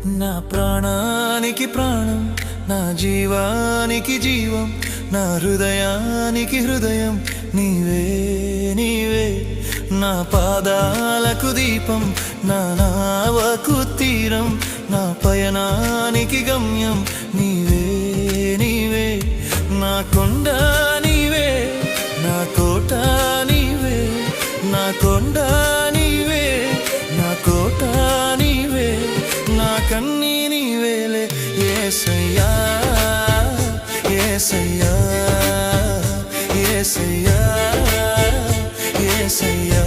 నా ప్రాణానికి ప్రాణం, నా జీవానికి జీవం, నా హృదయానికి హృదయం నీవే నీవే. నా పాదాలకు దీపం, నా నావకు తీరం, నా పయనానికి గమ్యం నీవే నీవే. నా కొండ నీవే, నా కోట నీవే, నా కొండ నీవే, నా కోట నీవే, నా కన్నీ నీవేలే యేసయ్యా యేసయ్యా యేసయ్యా యేసయ్యా.